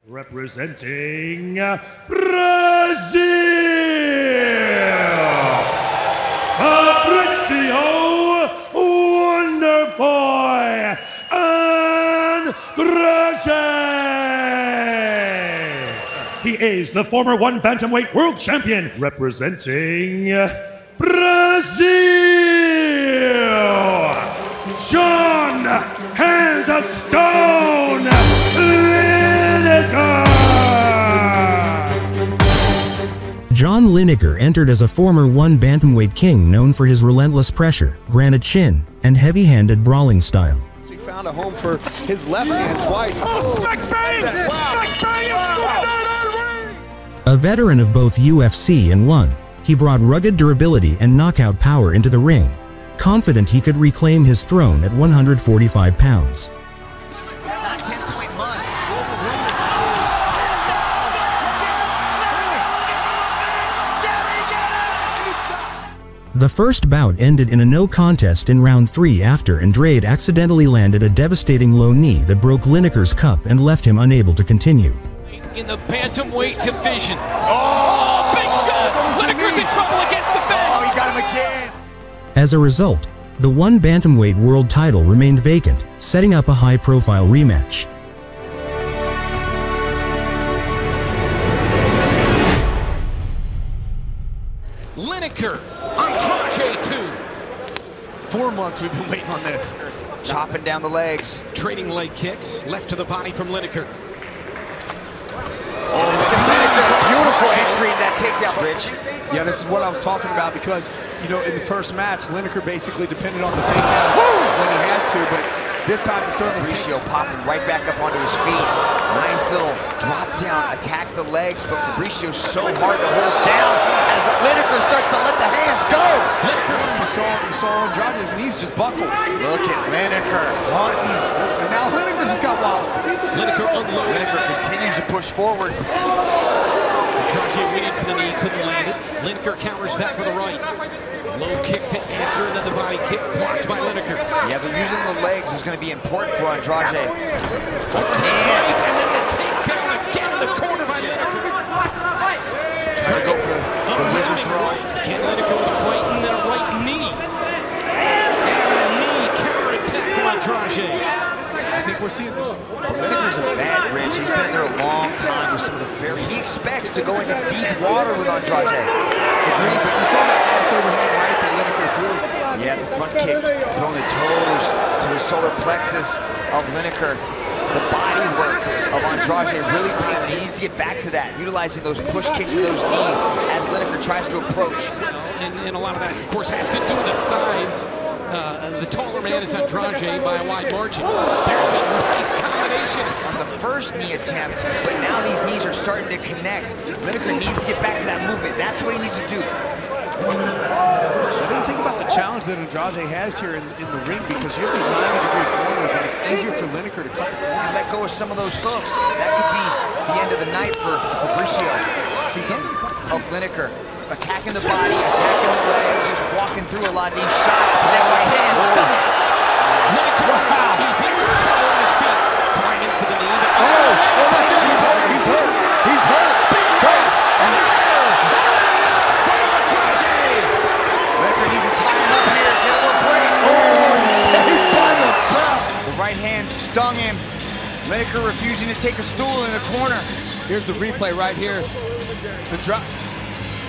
Representing Brazil, Fabricio Wonderboy Andrade. He is the former one Bantamweight world champion. Representing Brazil, John Hands of Stone Lineker. John Lineker entered as a former one bantamweight king known for his relentless pressure, granite chin, and heavy-handed brawling style. He found a home for his left hand twice. Oh, smack bang! A veteran of both UFC and ONE, he brought rugged durability and knockout power into the ring, confident he could reclaim his throne at 145 pounds. The first bout ended in a no contest in round 3 after Andrade accidentally landed a devastating low knee that broke Lineker's cup and left him unable to continue. In the bantamweight division. Oh, big shot! Lineker's in trouble against the fence! Oh, he got him again! As a result, the one bantamweight world title remained vacant, setting up a high-profile rematch. Lineker, Andrade 2. 4 months we've been waiting on this. Chopping down the legs. Trading leg kicks, left to the body from Lineker. Oh, look at Lineker. Beautiful entry in that takedown, Rich. Yeah, this is what I was talking about because, you know, in the first match, Lineker basically depended on the takedown when he had to, but this time it's throwing Fabrício popping right back up onto his feet. Nice little drop down, attack the legs, but Fabricio's so hard to hold down as Lineker starts to let the hands go. Lineker, you saw Andrade's knees just buckle. Look at Lineker hunting. And now Lineker just got wobbled. Lineker unloaded. Lineker continues to push forward. Andrade waited for the knee, couldn't land it. Lineker counters back with a right. Low kick to answer, and then the body kick blocked by Lineker. Yeah, but using the legs is going to be important for Andrade. Right, and then the takedown again in the corner by Lineker. Trying to go for the wizard throw. Can Lineker with a right and then a right knee. And then a knee counterattack from Andrade. I think we're seeing this. Lineker's a vet, Rich. He's been in there a long time with some of the very... He expects to go into deep water with Andrade. Agreed, but you saw that last overhand right that Lineker threw. Yeah, the front kick, throwing the toes to the solar plexus of Lineker. The body work of Andrade really needs to get back to that, utilizing those push kicks and those knees as Lineker tries to approach. And a lot of that, of course, has to do with the size. The taller man is Andrade by a wide margin. There's a nice combination. On the first knee attempt, but now these knees are starting to connect. Lineker needs to get back to that movement. That's what he needs to do. I didn't think about the challenge that Andrade has here in the ring because you have these 90-degree corners and it's easier for Lineker to cut the corner. And let go of some of those hooks. That could be the end of the night for Fabricio. He's done of Lineker. Attacking the body, attacking the legs, just walking through a lot of these shots, but then right hand stomach. Lineker, he's in some trouble on his feet. Flying in for the knee. Oh, that's it. He's hurt. He's hurt. He's hurt. Big hurt. And another from Andrade. Lineker needs to tie him up here, get a little break. Oh, saved by the bell. The right hand stung him. Lineker refusing to take a stool in the corner. Here's the replay right here.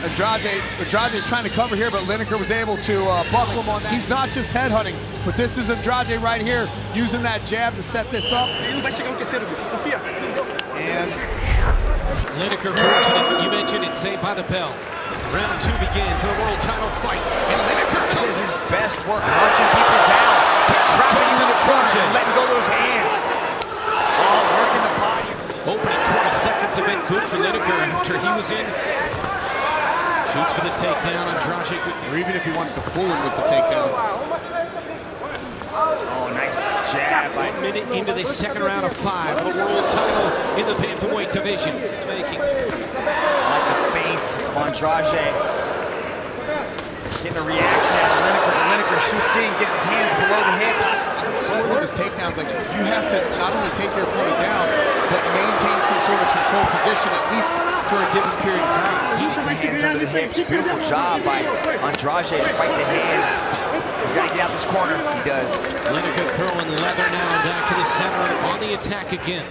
Andrade is trying to cover here, but Lineker was able to buckle him on that. He's not just headhunting, but this is Andrade right here, using that jab to set this up. And Lineker fortunate, you mentioned it, saved by the bell. Round 2 begins, the world title fight, and Lineker does his best work, punching people down, trapping in the corner, and letting go those hands. Oh, working the body. Opening 20 seconds have been good for Lineker after he was in. Shoots for the takedown, Andrade good. Or even if he wants to fool him with the takedown. Oh, nice jab. 1 minute into the second round of 5 for the world title in the bantamweight division. It's in the making. I like the feints of Andrade. Getting a reaction out of Lineker. Lineker shoots in, gets his hands below the hips. So one of his takedowns, like, you have to not only take your opponent down, but maintain some sort of hold position, at least for a given period of time. He gets the hands under the hips. Beautiful job by Andrade to fight the hands. He's got to get out this corner. He does. Lineker throwing leather now back to the center on the attack again.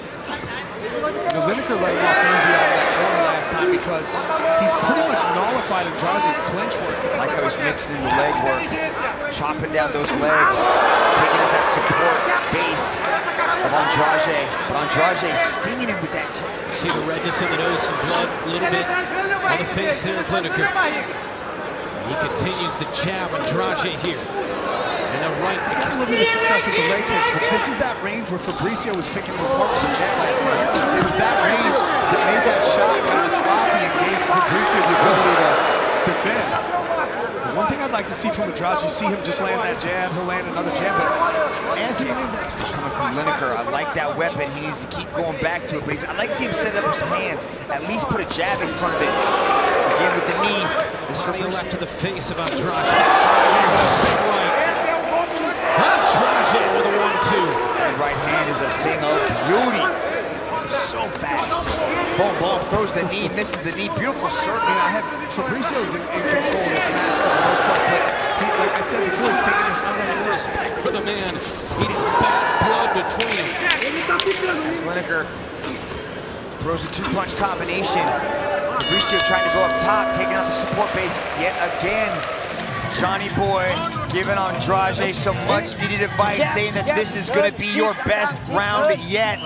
You know, Lineker let him off easy out of that corner last time because he's pretty much nullified Andrade's clinch work. I like how he's mixing in the leg work, chopping down those legs, taking out that support base of Andrade. But Andrade stinging him with that jab. See the redness in the nose, some blood, a little bit on the face there of Lineker. And he continues the jab, Andrade here. And the right. He got a little bit of success with the leg kicks, but this is that range where Fabricio was picking him apart with the jab last night. It was that range that made that shot kind of sloppy and gave Fabricio the ability to defend. The one thing I'd like to see from Andrade, you see him just land that jab, he'll land another jab, but as he lands that jab, coming from Lineker, I like that weapon. He needs to keep going back to it, but I'd like to see him set it up with some hands. At least put a jab in front of it. Again with the knee. This body left to the face of Andrade. Right. Andrade with a 1-2. That right hand is a thing of beauty. So fast. Boom, boom, throws the knee, misses the knee. Beautiful circle. I have Fabricio's in control of this match for the most part, but he, like I said before, he's taking this unnecessary respect for the man. He needs bad blood between him. As Lineker throws a two-punch combination. Fabricio trying to go up top, taking out the support base yet again. Johnny Boy giving Andrade some much-needed advice, saying that this is going to be your best round yet.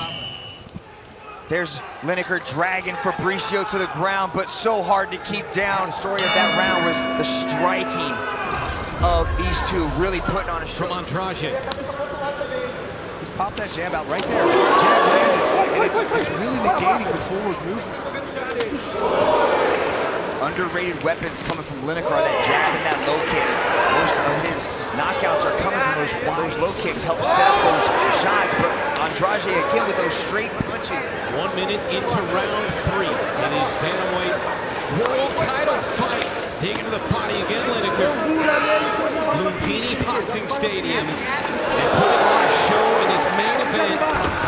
There's Lineker dragging Fabricio to the ground, but so hard to keep down. The story of that round was the striking of these two, really putting on a show. From Andrade. Just pop that jab out right there. Jab landed, and it's really negating the forward movement. Underrated weapons coming from Lineker are that jab and that low kick. Most of his knockouts are coming from those low kicks, help set up those shots, but Andrade again with those straight punches. 1 minute into round 3 in his Bantamweight world title fight. Digging to the body again, Lineker. Lumpinee Boxing Stadium. And putting on a show in this main event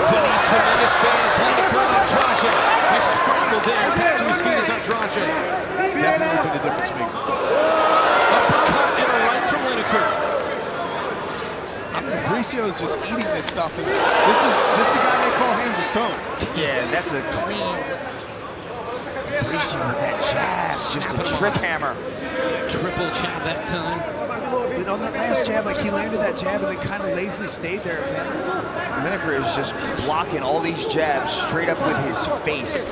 for these tremendous fans. Lineker and Andrade. A scramble there. Back to his feet is Andrade. Definitely been a difference maker. Uppercut and a right from Lineker. Fabricio is just eating this stuff. And this is the guy they call hands of stone. Yeah, that's a clean Fabricio with that jab, just a trip hammer. Triple jab that time. And on that last jab, like he landed that jab and then kind of lazily stayed there. And Lineker is just blocking all these jabs straight up with his face.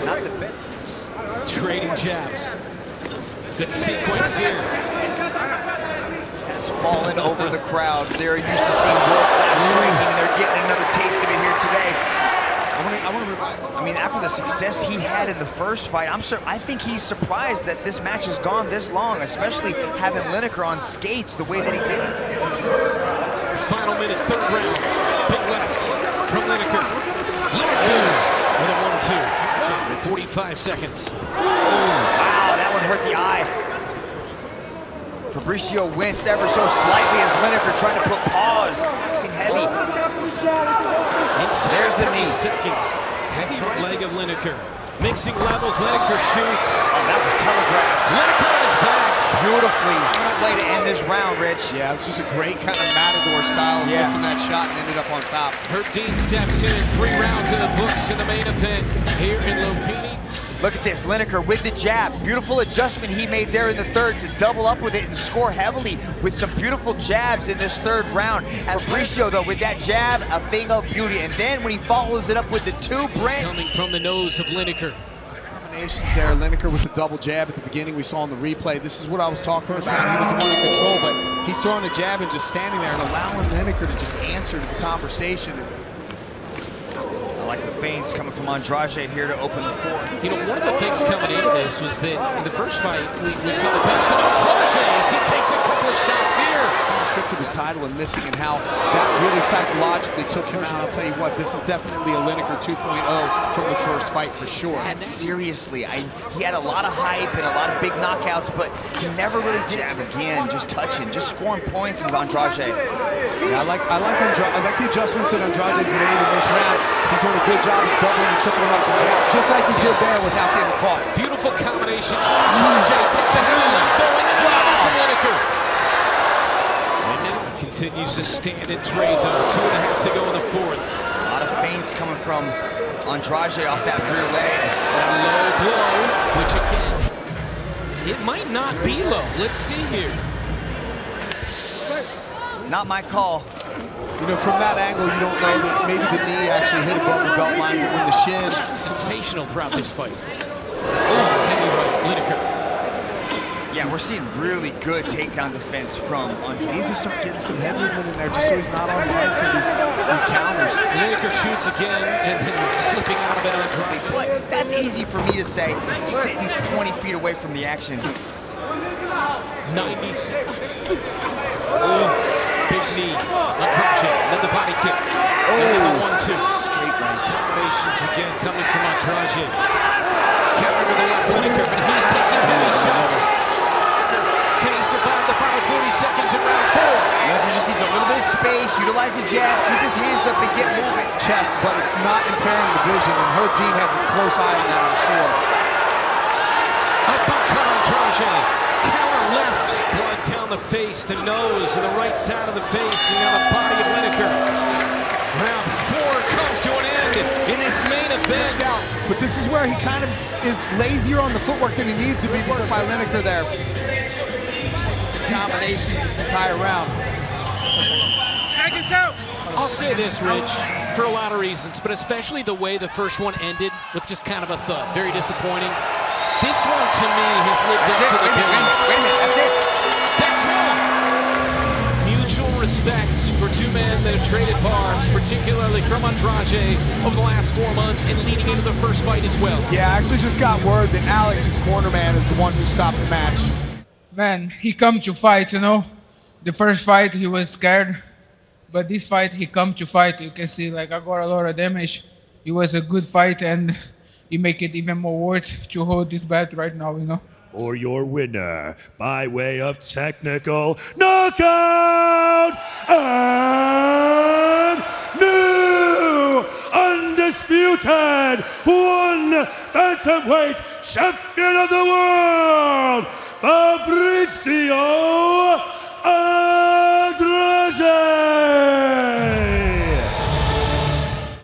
Not the best. Trading jabs. Good sequence here. Has fallen over the crowd. They're used to seeing world-class striking, and they're getting another taste of it here today. I mean, after the success he had in the first fight, I think he's surprised that this match has gone this long, especially having Lineker on skates the way that he did. Final minute, third round. Big left from Lineker. Lineker with a 1-2. 45 seconds. Oh, wow, that one hurt the eye. Fabricio winced ever so slightly as Lineker trying to put pause. Boxing heavy. There's the knee. Seconds. Heavy front leg of Lineker. Mixing levels, Lineker shoots. Oh, that was telegraphed. Lineker is back. Beautifully. What a way to end this round, Rich. yeah, it's just a great kind of Matador style, missing that shot and ended up on top. Dean steps in, 3 rounds in the books in the main event here in Lumpinee. Look at this, Lineker with the jab. Beautiful adjustment he made there in the third to double up with it and score heavily with some beautiful jabs in this third round. Fabricio, though, with that jab, a thing of beauty. And then when he follows it up with the 2 Brent. Coming from the nose of Lineker. Combinations there, Lineker with the double jab at the beginning we saw in the replay. This is what I was talking about. He was the one in control, but he's throwing a jab and just standing there and allowing Lineker to just answer to the conversation. I like the feints coming from Andrade here to open the 4th. You know, one of the things coming into this was that in the first fight, we saw the best of Andrade as he takes a couple of shots here. Stripped of his title and missing, and how that really psychologically took him out. I'll tell you what, this is definitely a Lineker 2.0 from the first fight for sure. And seriously, he had a lot of hype and a lot of big knockouts, but he never really did it again. Just touching, just scoring points is Andrade. Yeah, I like the adjustments that Andrade's made in this round. He's doing a good job of doubling and tripling up the jab, just like he did there without getting caught. Beautiful combinations from Andrade. Takes a heavy left though, and then another from Lineker. And now he continues to stand and trade though. 2.5 to go in the fourth. A lot of feints coming from Andrade off that rear leg. A low blow, which again, it might not be low. Let's see here. Not my call. You know, from that angle, you don't know that maybe the knee actually hit above the belt line, but when the shin... Sensational throughout this fight. Heavy right, Lineker. Yeah, we're seeing really good takedown defense from Andrade. He needs to start getting some head movement in there just so he's not on line for these counters. Lineker shoots again and then slipping out of it on something. But that's easy for me to say, sitting 20 feet away from the action. 90 seconds. Big knee, Andrade, then the body kick, and then the 1-2. Straight right. Combinations again coming from Andrade. Counter with the left Lineker, but he's taking heavy shots. Can he survive the final 40 seconds in round 4? Lineker just needs a little bit of space, utilize the jab, keep his hands up and get moving. Chest, but it's not impairing the vision, and Herb Dean has a close eye on that, I'm sure. Uppercut Andrade. Counter left, blood down the face, the nose, and the right side of the face, and on the body of Lineker. Round 4 comes to an end in this main event. But this is where he kind of is lazier on the footwork than he needs to be by Lineker there. His combinations this entire round. Seconds out. I'll say this, Rich, for a lot of reasons, but especially the way the first one ended with just kind of a thud. Very disappointing. This one, to me, has lived up to the billing. Wait a minute, that's it. That's all. Mutual respect for two men that have traded barbs, particularly from Andrade over the last 4 months and leading into the first fight as well. Yeah, I actually just got word that Alex, his corner man, is the one who stopped the match. Man, he come to fight, you know. The first fight, he was scared. But this fight, he come to fight. You can see, like, I got a lot of damage. It was a good fight, and it make it even more worth to hold this belt right now, you know. For your winner, by way of technical knockout, and new undisputed one Bantamweight champion of the world, Fabricio Andrade.